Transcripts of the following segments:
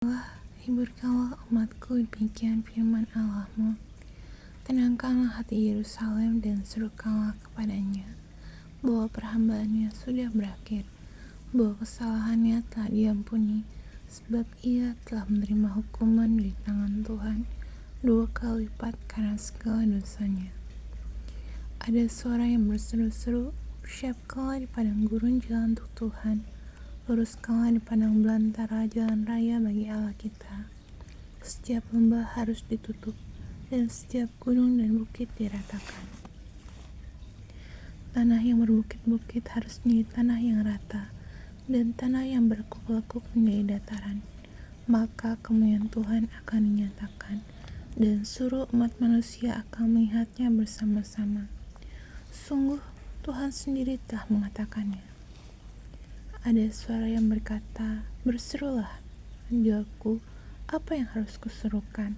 Allah, hiburkanlah umatku, demikian firman Allahmu. Tenangkanlah hati Yerusalem dan serukanlah kepadanya, bahwa perhambaannya sudah berakhir, bahwa kesalahannya telah diampuni, sebab ia telah menerima hukuman dari tangan Tuhan 2 kali lipat karena segala dosanya. Ada suara yang berseru-seru, bersiapkanlah di padang gurun jalan untuk Tuhan, luruskanlah di padang belantara jalan raya bagi Allah kita. Setiap lembah harus ditutup, dan setiap gunung dan bukit diratakan. Tanah yang berbukit-bukit harus menjadi tanah yang rata, dan tanah yang berlekuk-lekuk menjadi dataran. Maka kemuliaan Tuhan akan dinyatakan, dan seluruh umat manusia akan melihatnya bersama-sama. Sungguh, Tuhan sendiri telah mengatakannya. Ada suara yang berkata, "Berserulah." Jawabku, apa yang harus kuserukan?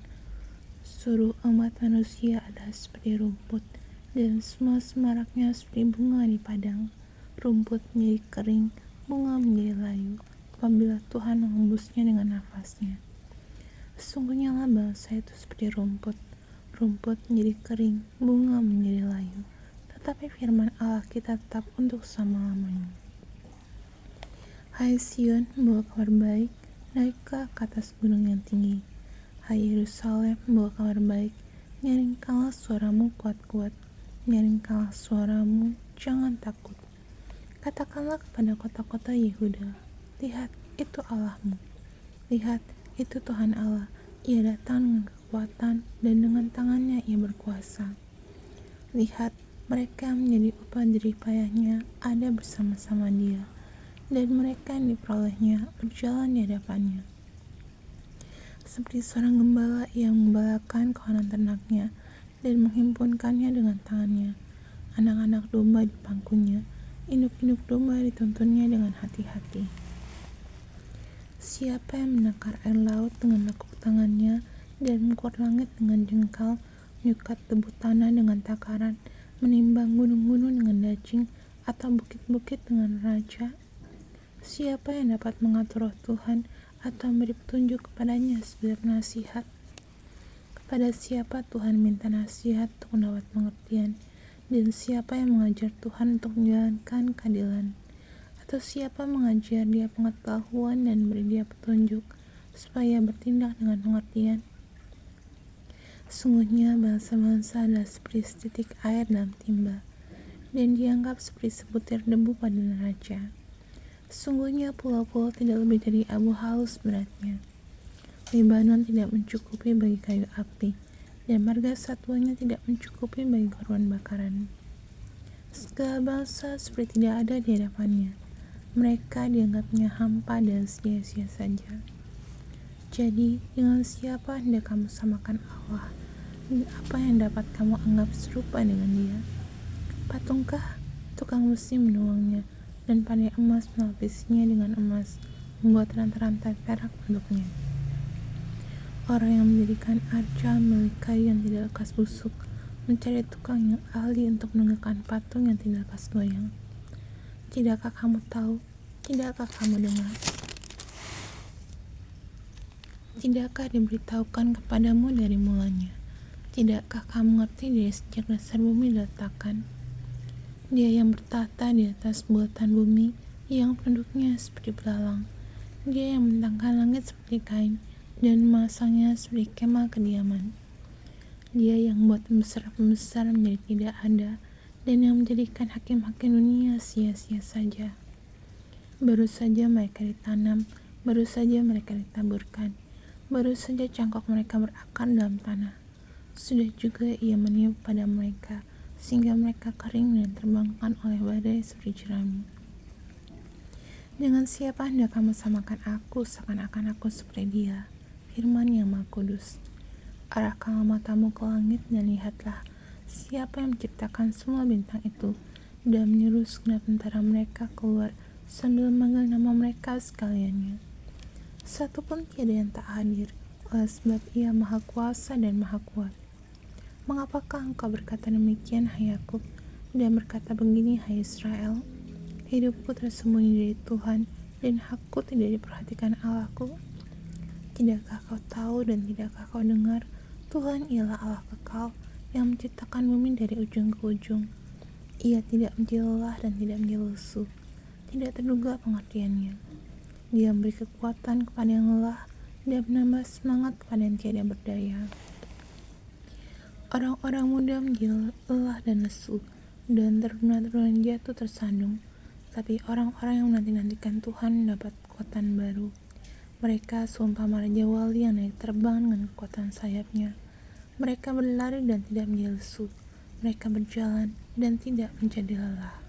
Seluruh umat manusia adalah seperti rumput, dan semua semaraknya seperti bunga di padang. Rumput menjadi kering, bunga menjadi layu, apabila Tuhan mengembusnya dengan nafasnya. Sesungguhnya lah bangsa itu seperti rumput. Rumput menjadi kering, bunga menjadi layu, tetapi firman Allah kita tetap untuk selama-lamanya. Hai Sion, bawa kabar baik, naiklah ke atas gunung yang tinggi. Hai Yerusalem, bawa kabar baik, nyaringkanlah suaramu kuat-kuat, nyaringkanlah suaramu, jangan takut. Katakanlah kepada kota-kota Yehuda, lihat, itu Allahmu. Lihat, itu Tuhan Allah, ia datang dengan kekuatan, dan dengan tangannya ia berkuasa. Lihat, mereka menjadi upah jerih payahnya ada bersama-sama dia, dan mereka yang diperolehnya berjalan di hadapannya. Seperti seorang gembala yang menggembalakan kawanan ternaknya dan menghimpunkannya dengan tangannya. Anak-anak domba di pangkunya, induk-induk domba dituntunnya dengan hati-hati. Siapa yang menakar air laut dengan lekuk tangannya dan mengukur langit dengan jengkal, menyukat debu tanah dengan takaran, menimbang gunung-gunung dengan dajing, atau bukit-bukit dengan raja? Siapa yang dapat mengatur roh Tuhan atau memberi petunjuk kepadanya sebagai penasihat? Kepada siapa Tuhan minta nasihat untuk mendapat pengertian, dan siapa yang mengajar Tuhan untuk menjalankan keadilan? Atau siapa mengajar dia pengetahuan dan beri dia petunjuk supaya bertindak dengan pengertian? Sungguhnya bangsa-bangsa adalah seperti setitik air dalam timba, dan dianggap seperti sebutir debu pada neraca. Sungguhnya pulau-pulau tidak lebih dari abu halus beratnya. Libanon tidak mencukupi bagi kayu api, dan marga satuannya tidak mencukupi bagi korban bakaran. Segala bangsa seperti tidak ada di hadapannya. Mereka dianggapnya hampa dan sia-sia saja. Jadi, dengan siapa hendak kamu samakan Allah? Dan apa yang dapat kamu anggap serupa dengan dia? Patungkah tukang besi menuangnya, dan pandai emas melapisinya dengan emas, membuat rantai-rantai perak untuknya? Orang yang mendirikan arca milik kayu yang tidak lekas busuk, mencari tukang yang ahli untuk menegakkan patung yang tidak lekas goyang. Tidakkah kamu tahu? Tidakkah kamu dengar? Tidakkah diberitahukan kepadamu dari mulanya? Tidakkah kamu ngerti dari sejak dasar bumi diletakkan? Dia yang bertahta di atas bulatan bumi, yang penduduknya seperti belalang. Dia yang membentangkan langit seperti kain, dan memasangnya seperti kemah kediaman. Dia yang membuat pembesar-pembesar menjadi tidak ada, dan yang menjadikan hakim-hakim dunia sia-sia saja. Baru saja mereka ditanam, baru saja mereka ditaburkan, baru saja cangkok mereka berakar dalam tanah. Sudah juga ia meniup pada mereka, sehingga mereka kering dan terbangkan oleh badai seperti jerami. Dengan siapa hendak kamu samakan aku seakan-akan aku seperti dia? Firman yang Maha Kudus. Arahkanlah matamu ke langit dan lihatlah, siapa yang menciptakan semua bintang itu, dan menyuruh segenap tentara mereka keluar sambil memanggil nama mereka sekaliannya. Satu pun tiada yang tak hadir, oleh sebab ia Maha Kuasa dan Maha Kuat. Mengapakah engkau berkata demikian, hai Yakub, dan berkata begini, hai Israel? Hidupku tersembunyi dari Tuhan, dan hakku tidak diperhatikan Allahku. Tidakkah kau tahu dan tidakkah kau dengar, Tuhan ialah Allah kekal yang menciptakan bumi dari ujung ke ujung. Ia tidak menjadi lelah dan tidak menjadi lesu, tidak terduga pengertiannya. Dia memberi kekuatan kepada yang lelah, dia menambah semangat kepada yang tiada berdaya. Orang-orang muda menjadi lelah dan lesu, dan teruna-teruna jatuh tersandung. Tapi orang-orang yang menanti-nantikan Tuhan mendapat kekuatan baru. Mereka seumpama raja wali yang naik terbang dengan kekuatan sayapnya. Mereka berlari dan tidak menjadi lesu. Mereka berjalan dan tidak menjadi lelah.